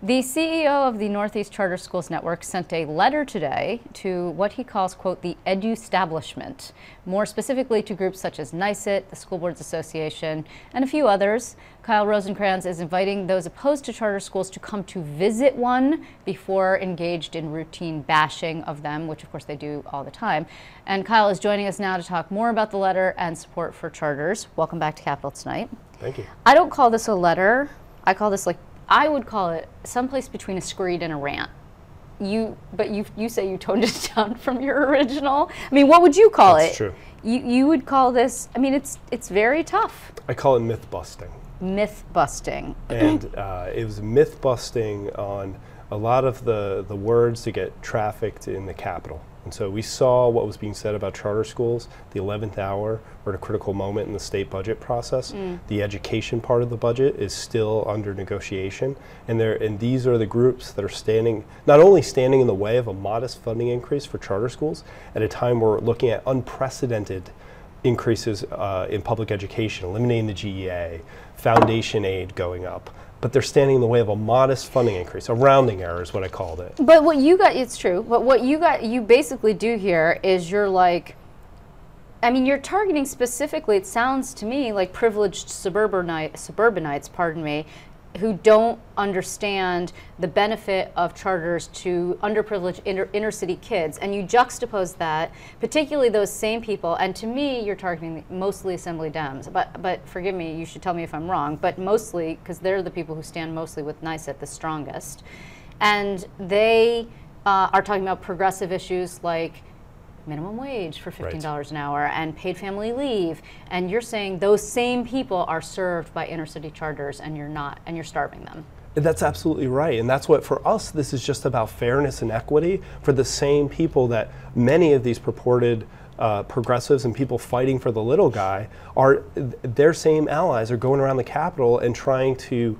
The CEO of the Northeast Charter Schools Network sent a letter today to what he calls, quote, the Edu-stablishment, more specifically to groups such as NECSN, the School Boards Association, and a few others. Kyle Rosenkrans is inviting those opposed to charter schools to come to visit one before engaged in routine bashing of them, which of course they do all the time. And Kyle is joining us now to talk more about the letter and support for charters. Welcome back to Capital Tonight. Thank you. I don't call this a letter. I call this I would call it someplace between a screed and a rant. But you say you toned it down from your original. I mean, what would you call it? That's true. You would call this, I mean, it's very tough. I call it myth busting. Myth busting. And it was myth busting on a lot of the words that get trafficked in the Capitol. And so we saw what was being said about charter schools, the 11th hour. We're at a critical moment in the state budget process. The education part of the budget is still under negotiation. And these are the groups that are not only standing in the way of a modest funding increase for charter schools at a time we're looking at unprecedented increases in public education, eliminating the GEA, foundation aid going up. But they're standing in the way of a modest funding increase. A rounding error is what I called it. But what you got, it's true, but what you basically do here is you're you're targeting specifically, it sounds to me like privileged suburbanites, pardon me, who don't understand the benefit of charters to underprivileged inner city kids. And you juxtapose that, particularly those same people, and to me, you're targeting mostly Assembly Dems. But forgive me, you should tell me if I'm wrong, but mostly, because they're the people who stand mostly with NECSN the strongest. And they are talking about progressive issues like minimum wage for $15 an hour and paid family leave, and you're saying those same people are served by inner city charters and you're not, and you're starving them. That's absolutely right, and that's what, for us, this is just about fairness and equity for the same people that many of these purported progressives and people fighting for the little guy are, their same allies are going around the Capitol and trying to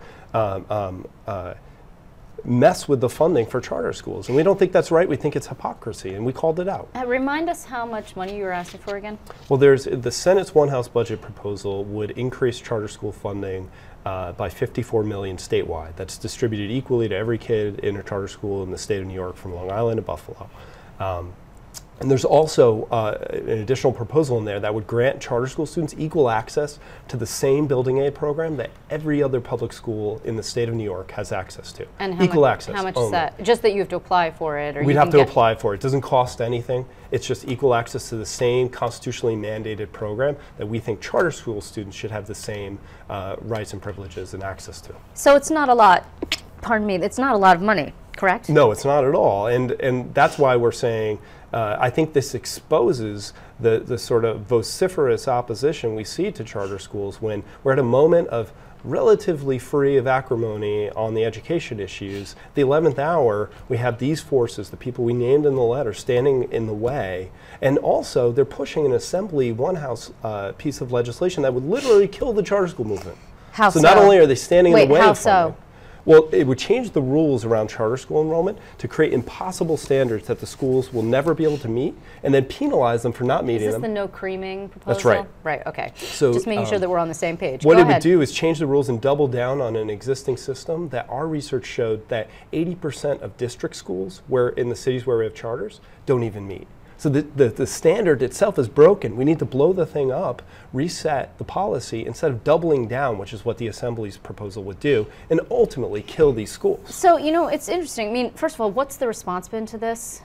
mess with the funding for charter schools. And we don't think that's right. We think it's hypocrisy, and we called it out. Remind us how much money you were asking for again? Well, there's the Senate's one-house budget proposal would increase charter school funding by $54 million statewide. That's distributed equally to every kid in a charter school in the state of New York, from Long Island to Buffalo. And there's also an additional proposal in there that would grant charter school students equal access to the same building aid program that every other public school in the state of New York has access to. And equal access. How much is that? Just that you have to apply for it? Or we'd have to apply for it. It doesn't cost anything. It's just equal access to the same constitutionally mandated program that we think charter school students should have the same rights and privileges and access to. So it's not a lot, pardon me, it's not a lot of money, correct? No, it's not at all. And that's why we're saying I think this exposes the sort of vociferous opposition we see to charter schools when we're at a moment of relatively free of acrimony on the education issues. The 11th hour, we have these forces, the people we named in the letter, standing in the way. And also, they're pushing an Assembly one-house piece of legislation that would literally kill the charter school movement. How so? So not only are they standing in the way of funding, so? Well, it would change the rules around charter school enrollment to create impossible standards that the schools will never be able to meet, and then penalize them for not meeting them. Is this the no creaming proposal? That's right. Right, okay. So, just making sure that we're on the same page. What it would do is change the rules and double down on an existing system that our research showed that 80% of district schools in the cities where we have charters don't even meet. So the standard itself is broken. We need to blow the thing up, reset the policy, instead of doubling down, which is what the Assembly's proposal would do, and ultimately kill these schools. So, it's interesting. I mean, first of all, what's the response been to this?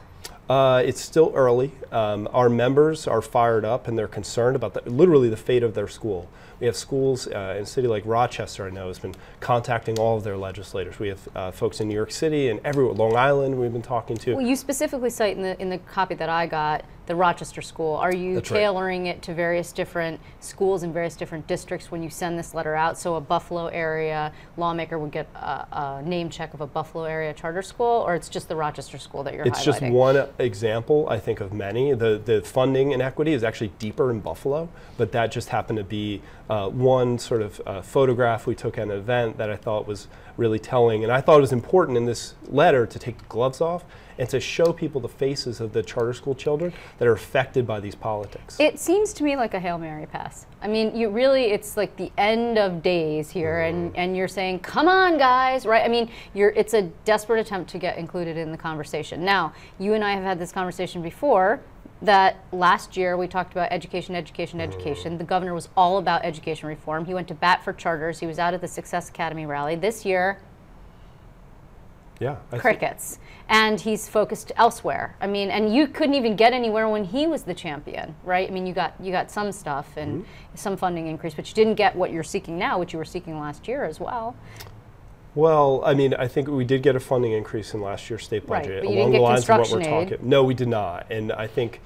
It's still early. Our members are fired up and they're concerned about literally the fate of their school. We have schools in a city like Rochester, I know, has been contacting all of their legislators. We have folks in New York City and everywhere, Long Island we've been talking to. Well, you specifically cite in the copy that I got the Rochester school. Are you tailoring it to various different schools in various different districts when you send this letter out? So a Buffalo area lawmaker would get a name check of a Buffalo area charter school, or it's just the Rochester school that you're highlighting? It's just one example, I think, of many. The funding inequity is actually deeper in Buffalo, but that just happened to be one sort of photograph we took at an event that I thought was really telling. And I thought it was important in this letter to take the gloves off and to show people the faces of the charter school children that are affected by these politics. It seems to me like a Hail Mary pass. I mean, you really, it's like the end of days here, and you're saying, come on, guys, right? I mean, it's a desperate attempt to get included in the conversation. Now, you and I have had this conversation before, that last year we talked about education, education, education. The governor was all about education reform. He went to bat for charters. He was out at the Success Academy rally. This year, yeah, crickets. And he's focused elsewhere. I mean, and you couldn't even get anywhere when he was the champion, right? I mean, you got some stuff and some funding increase, but you didn't get what you're seeking now, which you were seeking last year as well. Well, I mean, I think we did get a funding increase in last year's state budget, right, but you along didn't get the lines of what we're construction talking. No, we did not, and I think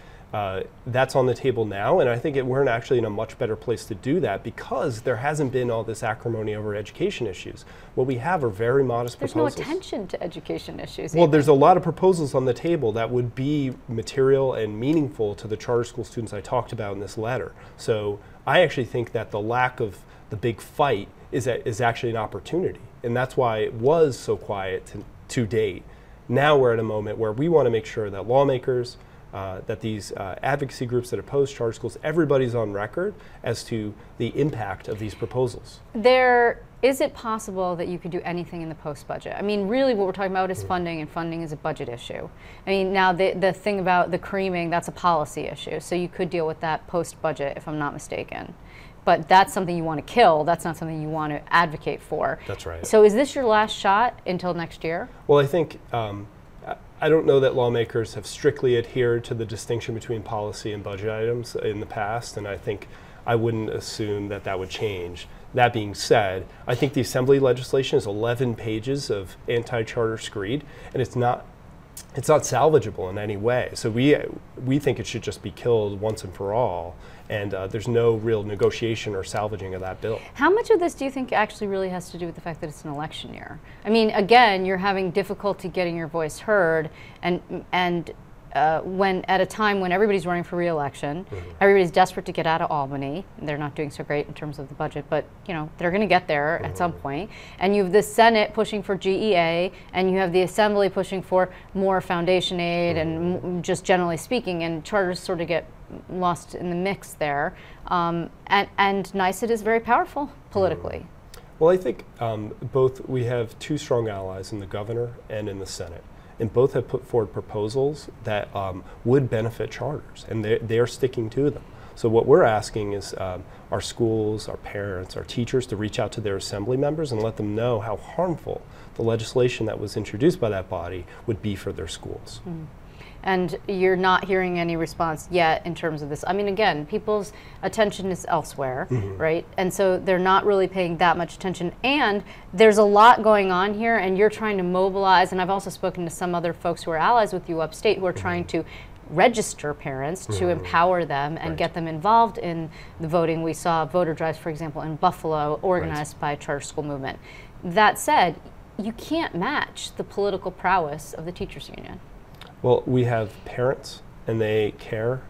that's on the table now, and I think we're actually in a much better place to do that because there hasn't been all this acrimony over education issues. What we have are very modest proposals. There's no attention to education issues. Well, there's a lot of proposals on the table that would be material and meaningful to the charter school students I talked about in this letter. So I actually think that the lack of the big fight is actually an opportunity, and that's why it was so quiet to date. Now we're at a moment where we want to make sure that lawmakers, that these advocacy groups that oppose charter schools, everybody's on record as to the impact of these proposals. Is it possible that you could do anything in the post-budget? I mean, really what we're talking about is funding, and funding is a budget issue. I mean, now the thing about the creaming, that's a policy issue, so you could deal with that post-budget if I'm not mistaken. But that's something you want to kill. That's not something you want to advocate for. That's right. So is this your last shot until next year? Well, I think I don't know that lawmakers have strictly adhered to the distinction between policy and budget items in the past, and I think I wouldn't assume that that would change. That being said, I think the Assembly legislation is 11 pages of anti-charter screed, and it's not salvageable in any way. So we think it should just be killed once and for all, and there's no real negotiation or salvaging of that bill. How much of this do you think actually really has to do with the fact that it's an election year? I mean, again, you're having difficulty getting your voice heard, and when at a time when everybody's running for re-election, everybody's desperate to get out of Albany. They're not doing so great in terms of the budget, but you know they're going to get there at some point. And you have the Senate pushing for GEA, and you have the Assembly pushing for more foundation aid, and just generally speaking, and charters sort of get lost in the mix there. And NECSN is very powerful politically. Well, I think we have two strong allies in the governor and in the Senate. And both have put forward proposals that would benefit charters, and they're sticking to them. So what we're asking is our schools, our parents, our teachers to reach out to their assembly members and let them know how harmful the legislation that was introduced by that body would be for their schools. And you're not hearing any response yet in terms of this. I mean, again, people's attention is elsewhere, right? And so they're not really paying that much attention. And there's a lot going on here, and you're trying to mobilize. And I've also spoken to some other folks who are allies with you upstate who are trying to register parents to empower them and get them involved in the voting. We saw voter drives, for example, in Buffalo, organized by a charter school movement. That said, you can't match the political prowess of the teachers union. Well, we have parents, and they care.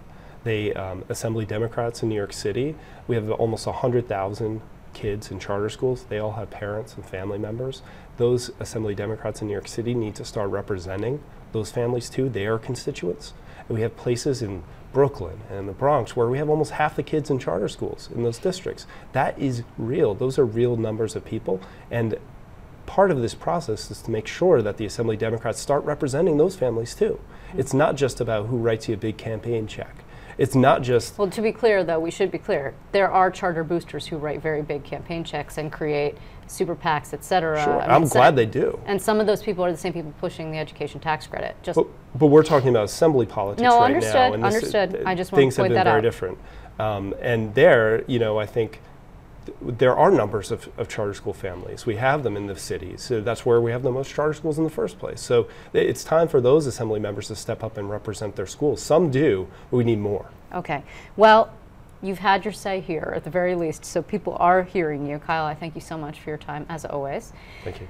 They Assembly Democrats in New York City. We have almost 100,000 kids in charter schools. They all have parents and family members. Those Assembly Democrats in New York City need to start representing those families too. They are constituents. And we have places in Brooklyn and the Bronx where we have almost half the kids in charter schools in those districts. That is real. Those are real numbers of people. And part of this process is to make sure that the Assembly Democrats start representing those families too. It's not just about who writes you a big campaign check. It's not just... Well, to be clear though, we should be clear. There are charter boosters who write very big campaign checks and create super PACs, et cetera. Sure, I'm glad they do. And some of those people are the same people pushing the education tax credit. But we're talking about Assembly politics right now. No, understood. I just want to point that out. Things have been very different. And there, you know, I think there are numbers of charter school families. We have them in the cities. So that's where we have the most charter schools in the first place. So it's time for those assembly members to step up and represent their schools. Some do, but we need more. Okay. Well, you've had your say here at the very least, so people are hearing you. Kyle, I thank you so much for your time, as always. Thank you.